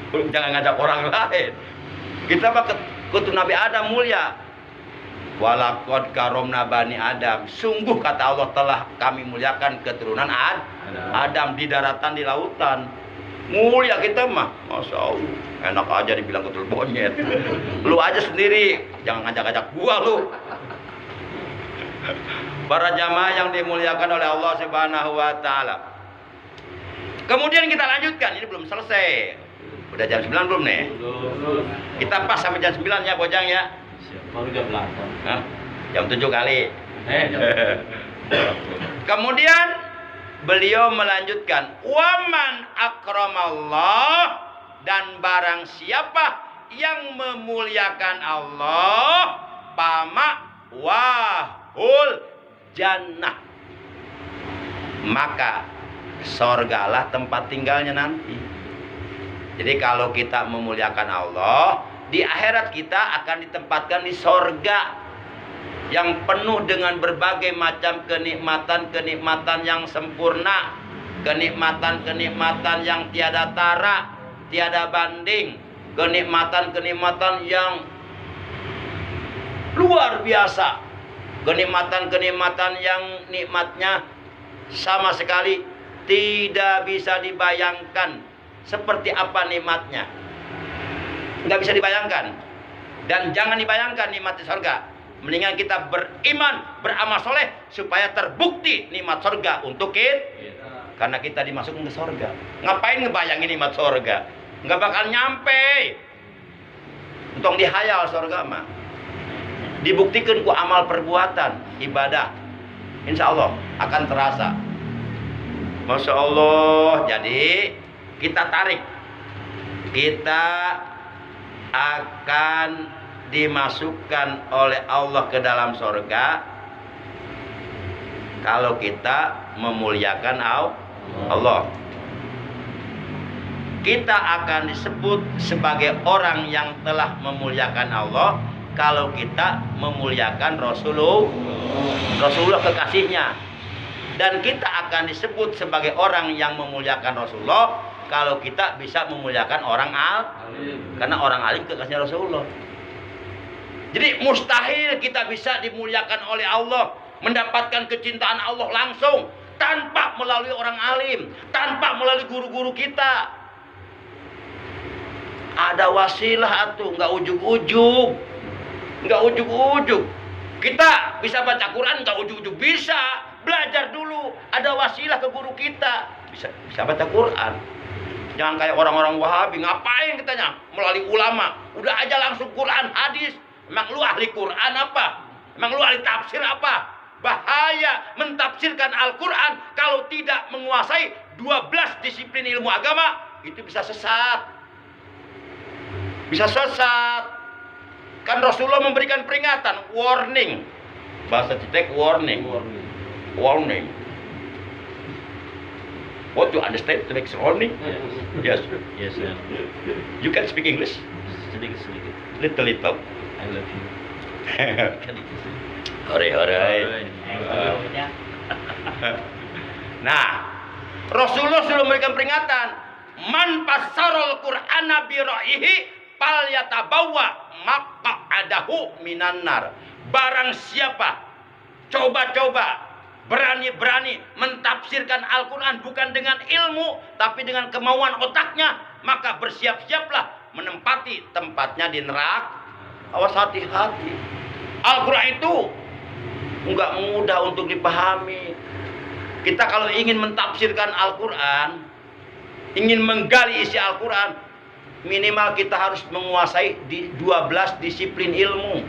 Jangan ngajak orang lain. Kita mah keturunan Nabi Adam mulia. Walaqad karomna bani Adam. Sungguh kata Allah telah kami muliakan keturunan Adam di daratan, di lautan. Mulia kita mah. Masya Allah. Enak aja dibilang keturunan monyet. Lu aja sendiri. Jangan ngajak-ngajak gua lu. Para jamaah yang dimuliakan oleh Allah Subhanahu wa taala. Kemudian kita lanjutkan. Ini belum selesai. Udah jam 9 belum nih? Kita pas sampai jam 9 ya, Bojang ya. Baru jam 8. Jam 7 kali. Kemudian beliau melanjutkan, waman akramallah, dan barang siapa yang memuliakan Allah, pama wahul jannah, maka sorgalah tempat tinggalnya nanti. Jadi kalau kita memuliakan Allah, di akhirat kita akan ditempatkan di sorga yang penuh dengan berbagai macam kenikmatan-kenikmatan yang sempurna, kenikmatan-kenikmatan yang tiada tara, tiada banding, kenikmatan-kenikmatan yang luar biasa, kenikmatan-kenikmatan yang nikmatnya sama sekali tidak bisa dibayangkan seperti apa nikmatnya. Nggak bisa dibayangkan. Dan jangan dibayangkan nikmat di surga. Mendingan kita beriman, beramal soleh supaya terbukti nikmat surga untuk kita. Karena kita dimasukkan ke surga. Ngapain ngebayangin nikmat surga? Nggak bakal nyampe. Untung dihayal surga mah. Dibuktikan ku amal perbuatan, ibadah. Insya Allah akan terasa. Masya Allah. Jadi kita tarik. Kita akan dimasukkan oleh Allah ke dalam surga kalau kita memuliakan Allah. Kita akan disebut sebagai orang yang telah memuliakan Allah kalau kita memuliakan Rasulullah kekasihnya. Dan kita akan disebut sebagai orang yang memuliakan Rasulullah kalau kita bisa memuliakan orang alim. Karena orang alim kekasihnya Rasulullah. Jadi mustahil kita bisa dimuliakan oleh Allah, mendapatkan kecintaan Allah langsung tanpa melalui orang alim, tanpa melalui guru-guru kita. Ada wasilah atuh, nggak ujug-ujug. Kita bisa baca Quran nggak ujug-ujug, bisa belajar dulu. Ada wasilah ke guru kita, bisa baca Quran. Jangan kayak orang-orang Wahabi, ngapain katanya melalui ulama. Udah aja langsung Quran, hadis. Emang lu ahli Quran apa? Emang lu ahli tafsir apa? Bahaya mentafsirkan Al-Quran kalau tidak menguasai 12 disiplin ilmu agama, itu bisa sesat. Kan Rasulullah memberikan peringatan, warning. Bahasa Citek warning. What you understand to make warning? Yes. Yes, sir. You can speak English? Sedikit. Little. I love you. Hore. Nah, Rasulullah sudah memberikan peringatan, man pasarul Qur'ana bi ra'ihi falyatabawa maq'adahu minan nar. Barang siapa coba-coba berani-berani mentafsirkan Al-Quran bukan dengan ilmu tapi dengan kemauan otaknya, maka bersiap-siaplah menempati tempatnya di neraka. Awas, hati-hati. Al-Quran itu nggak mudah untuk dipahami. Kita kalau ingin mentafsirkan Al-Quran, ingin menggali isi Al-Quran, minimal kita harus menguasai di 12 disiplin ilmu.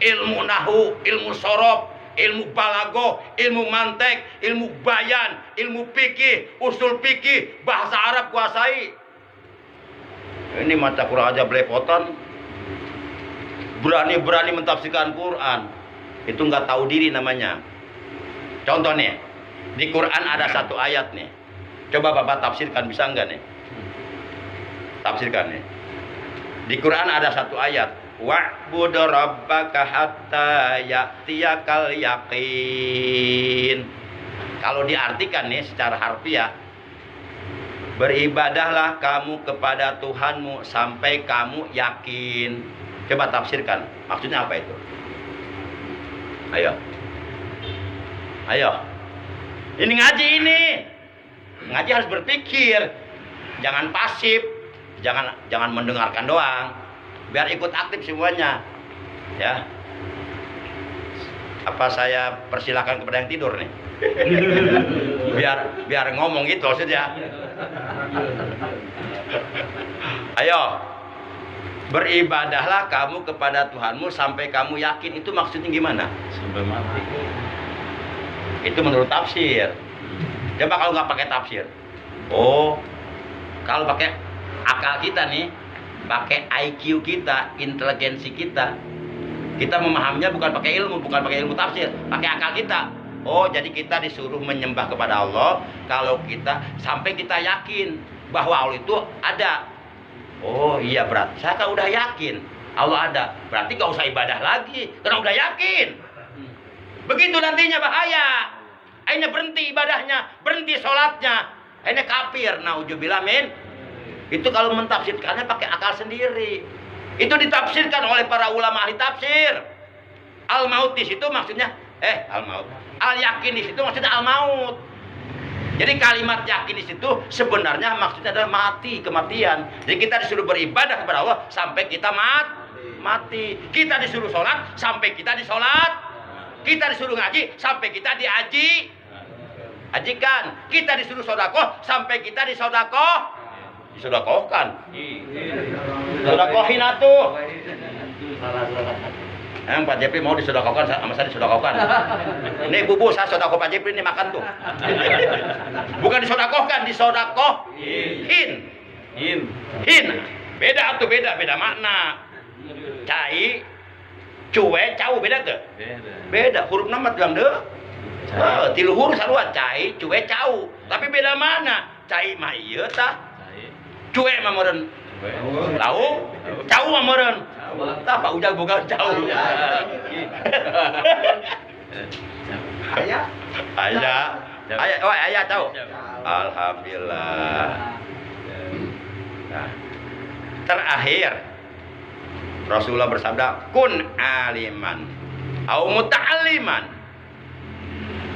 Ilmu nahu, ilmu sorob, ilmu balagoh, ilmu mantek, ilmu bayan, ilmu fikih, usul fikih, bahasa Arab kuasai. Ini mata Quran aja belepotan, berani-berani mentafsirkan Quran, itu nggak tahu diri namanya. Contoh nih, di Quran ada satu ayat nih, coba Bapak tafsirkan, bisa nggak nih? Tafsirkan nih. Di Quran ada satu ayat, wa'bud rabbaka hatta ya'tiyakal yaqin. Kalau diartikan nih secara harfiah, beribadahlah kamu kepada Tuhanmu sampai kamu yakin. Coba tafsirkan, maksudnya apa itu? Ayo. Ini ngaji ini. Ngaji harus berpikir. Jangan pasif. Jangan mendengarkan doang. Biar ikut aktif semuanya. Ya. Apa saya persilakan kepada yang tidur nih? biar ngomong gitu maksudnya. Ayo. Beribadahlah kamu kepada Tuhanmu sampai kamu yakin. Itu maksudnya gimana? Sampai mati. Itu menurut tafsir. Coba kalau nggak pakai tafsir. Oh, kalau pakai akal kita nih, pakai IQ kita, inteligensi kita, kita memahaminya bukan pakai ilmu tafsir, pakai akal kita. Oh, jadi kita disuruh menyembah kepada Allah kalau kita sampai kita yakin bahwa Allah itu ada. Oh iya, berarti saya kan udah yakin Allah ada, berarti gak usah ibadah lagi karena udah yakin. Begitu nantinya bahaya. Akhirnya berhenti ibadahnya, berhenti sholatnya, akhirnya kafir. Nauzubillah min. Itu kalau mentafsirkannya pakai akal sendiri. Itu ditafsirkan oleh para ulama ahli tafsir. Al-maut di situ maksudnya al-maut. Al-yakin di situ maksudnya al-maut. Jadi kalimat yakin di situ sebenarnya maksudnya adalah mati, kematian. Jadi kita disuruh beribadah kepada Allah sampai kita mati. Kita disuruh sholat sampai kita disolat. Kita disuruh ngaji sampai kita ajikan. Kita disuruh sodakoh sampai kita disodakohkan. Sodakohin atuh. Pak Jepri mau disodakohkan sama saya disodakohkan. Nih bubu saya sodakoh Pak Jepri nih, makan tuh. Bukan disodakohkan, disodakohin. Beda tuh, beda makna. Cai, cuwe, cau beda tuh. Beda huruf nama bilang deh. Tilu huruf sarua cai, cuwe, cau. Tapi beda mana? Cai mah ieu tah. Cuwe mah meureun. Tahu? Cau mah meureun. Tah Pak Ujang bukan cau. Ayah. Ayah tahu. Alhamdulillah. Nah, terakhir Rasulullah bersabda, kun aliman, au muta'alliman,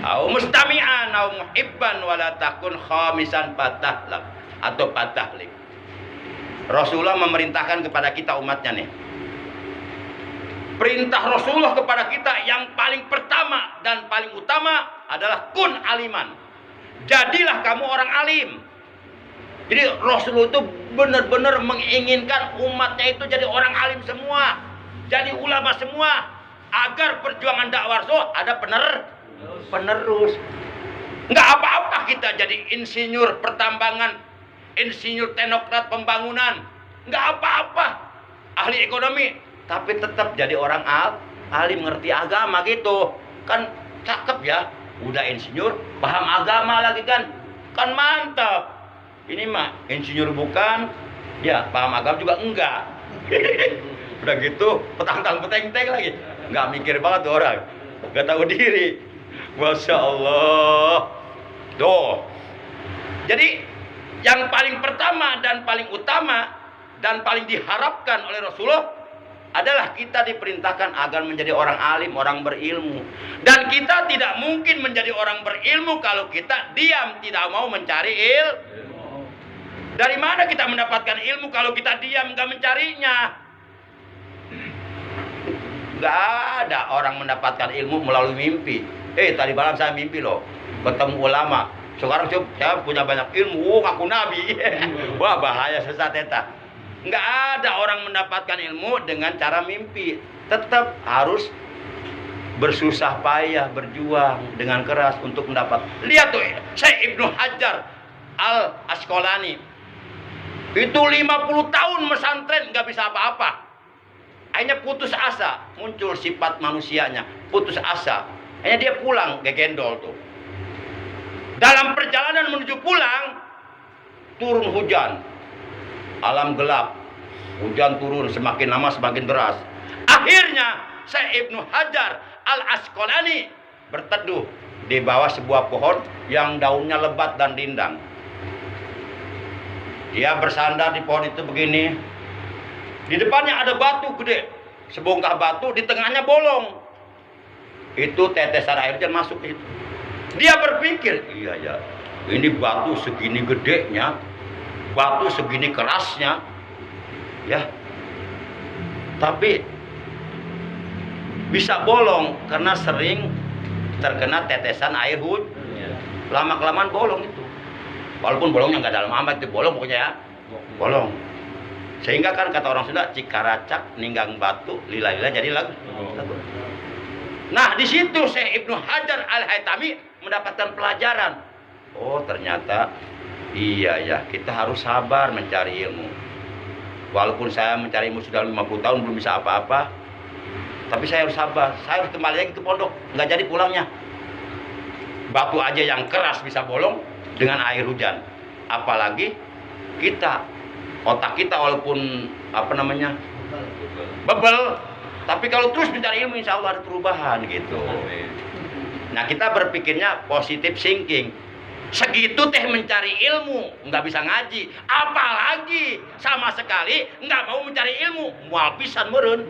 au mustami'an, au muhibban, wala takun khamisan patahlak atau patahlik. Rasulullah memerintahkan kepada kita umatnya nih. Perintah Rasulullah kepada kita yang paling pertama dan paling utama adalah kun aliman. Jadilah kamu orang alim. Jadi Rasulullah itu benar-benar menginginkan umatnya itu jadi orang alim semua, jadi ulama semua, agar perjuangan dakwah Rasul ada penerus. Nggak apa-apa kita jadi insinyur pertambangan, insinyur teknokrat pembangunan, nggak apa-apa, ahli ekonomi, tapi tetap jadi orang alim, ngerti agama gitu. Kan cakep ya, udah insinyur, paham agama lagi kan mantap. Ini mah insinyur bukan, ya paham agama juga enggak. Udah gitu, petang-peteng lagi. Nggak mikir banget tuh orang, nggak tahu diri. Masya Allah. Tuh. Jadi yang paling pertama dan paling utama dan paling diharapkan oleh Rasulullah adalah kita diperintahkan agar menjadi orang alim, orang berilmu. Dan kita tidak mungkin menjadi orang berilmu kalau kita diam, tidak mau mencari ilmu. Dari mana kita mendapatkan ilmu kalau kita diam, nggak mencarinya? Nggak ada orang mendapatkan ilmu melalui mimpi. Tadi malam saya mimpi loh, ketemu ulama. Sekarang saya punya banyak ilmu, ngaku nabi. Wah bahaya sesat eta. Nggak ada orang mendapatkan ilmu dengan cara mimpi. Tetap harus bersusah payah, berjuang dengan keras untuk mendapat. Lihat tuh, Syekh Ibnu Hajar Al-Asqalani. Itu 50 tahun mesantren nggak bisa apa-apa. Akhirnya putus asa, muncul sifat manusianya, putus asa. Akhirnya dia pulang ke gendol tuh. Dalam perjalanan menuju pulang, turun hujan. Alam gelap. Hujan turun semakin lama semakin deras. Akhirnya Syekh Ibnu Hajar Al-Asqalani berteduh di bawah sebuah pohon yang daunnya lebat dan rindang. Dia bersandar di pohon itu begini. Di depannya ada batu gede, sebongkah batu, di tengahnya bolong. Itu tetesan air hujan masuk itu. Dia berpikir, iya ya, ini batu segini gedenya, batu segini kerasnya, ya. Tapi bisa bolong karena sering terkena tetesan air hujan. Lama-kelamaan bolong itu. Walaupun bolongnya nggak dalam amat, itu bolong pokoknya ya, bolong. Sehingga kan kata orang Sunda, cikaracak ninggang batu, lila-lila jadi lagu. Nah di situ Syekh Ibnu Hajar Al-Haytami mendapatkan pelajaran. Oh ternyata iya ya, kita harus sabar mencari ilmu. Walaupun saya mencari ilmu sudah 50 tahun belum bisa apa-apa, tapi saya harus sabar. Saya harus kembali lagi ke pondok, nggak jadi pulangnya. Batu aja yang keras bisa bolong dengan air hujan, apalagi kita, otak kita walaupun bebel, tapi kalau terus mencari ilmu insya Allah ada perubahan gitu. Nah kita berpikirnya positive thinking. Segitu teh mencari ilmu, nggak bisa ngaji, apalagi sama sekali nggak mau mencari ilmu, mual pisan meureun.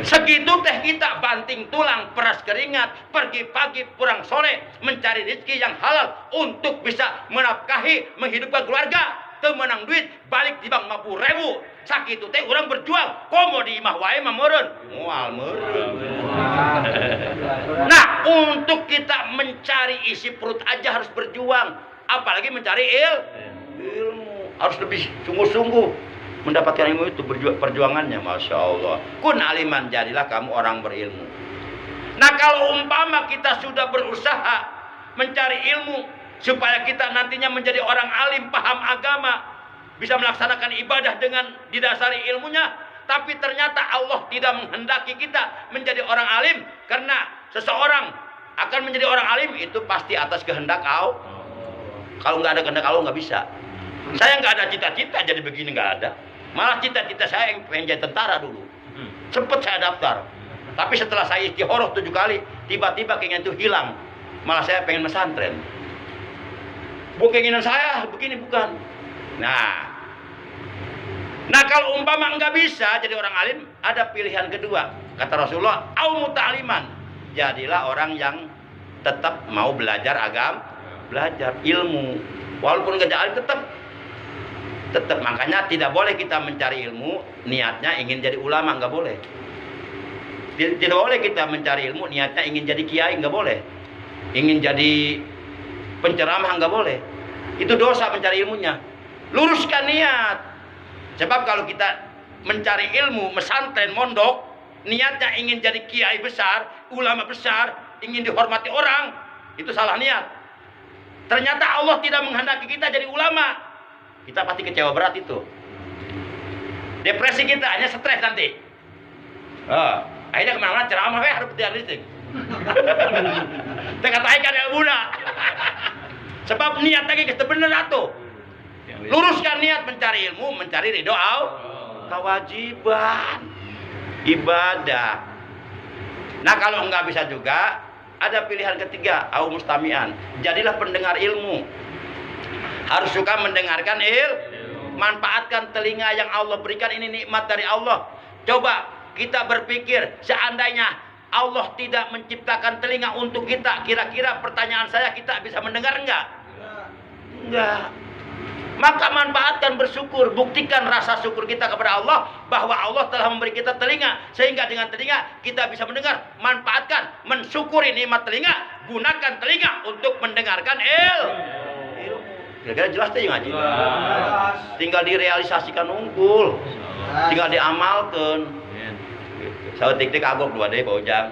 Segitu teh kita banting tulang, peras keringat, pergi pagi pulang sore mencari rezeki yang halal untuk bisa menafkahi, menghidupkan keluarga. Teu menang duit, balik di bank 50.000. Sakitu teh orang berjuang, komo di imah wae mah meureun, moal meureun. Nah, untuk kita mencari isi perut aja harus berjuang, apalagi mencari ilmu. Harus lebih sungguh-sungguh mendapatkan ilmu itu, perjuangannya, Masya Allah. Kun aliman, jadilah kamu orang berilmu. Nah, kalau umpama kita sudah berusaha mencari ilmu supaya kita nantinya menjadi orang alim, paham agama, bisa melaksanakan ibadah dengan didasari ilmunya, tapi ternyata Allah tidak menghendaki kita menjadi orang alim, karena seseorang akan menjadi orang alim itu pasti atas kehendak Allah. Kalau nggak ada kehendak Allah nggak bisa. Saya nggak ada cita-cita jadi begini, nggak ada. Malah cita-cita saya yang pengen jadi tentara dulu. Sempet saya daftar. Tapi setelah saya istihoroh 7 kali, tiba-tiba keinginan itu hilang. Malah saya pengen pesantren. Bukan keinginan saya, begini bukan. Nah kalau umpama nggak bisa jadi orang alim, ada pilihan kedua. Kata Rasulullah, au muta'aliman. Jadilah orang yang tetap mau belajar agama, belajar ilmu. Walaupun nggak jadi alim, tetap. Makanya tidak boleh kita mencari ilmu niatnya ingin jadi ulama, nggak boleh. Tidak boleh kita mencari ilmu niatnya ingin jadi kiai, nggak boleh. Ingin jadi penceramah, nggak boleh. Itu dosa mencari ilmunya. Luruskan niat. Sebab kalau kita mencari ilmu, mesantren, mondok, niatnya ingin jadi kiai besar, ulama besar, ingin dihormati orang, itu salah niat. Ternyata Allah tidak menghendaki kita jadi ulama. Kita pasti kecewa berat itu. Depresi kita hanya stres nanti. Akhirnya kemana-mana ceramah harus idealistik. Tekataikan ilmu dah. Sebab niat lagi kita bener atuh. Luruskan niat mencari ilmu, mencari ridho Allah. Kewajiban ibadah. Nah kalau nggak bisa juga, ada pilihan ketiga, au mustami'an. Jadilah pendengar ilmu. Harus suka mendengarkan manfaatkan telinga yang Allah berikan, ini nikmat dari Allah. Coba kita berpikir, seandainya Allah tidak menciptakan telinga untuk kita, kira-kira pertanyaan saya, kita bisa mendengar enggak? Enggak. Maka manfaatkan, bersyukur, buktikan rasa syukur kita kepada Allah bahwa Allah telah memberi kita telinga, sehingga dengan telinga kita bisa mendengar. Manfaatkan, mensyukuri nikmat telinga, gunakan telinga untuk mendengarkan ilmu. Kira-kira jelas tuh yang ngaji. Tinggal direalisasikan unggul, tinggal diamalkan. Saya tik-tik agok 2 deh Pak Ujang.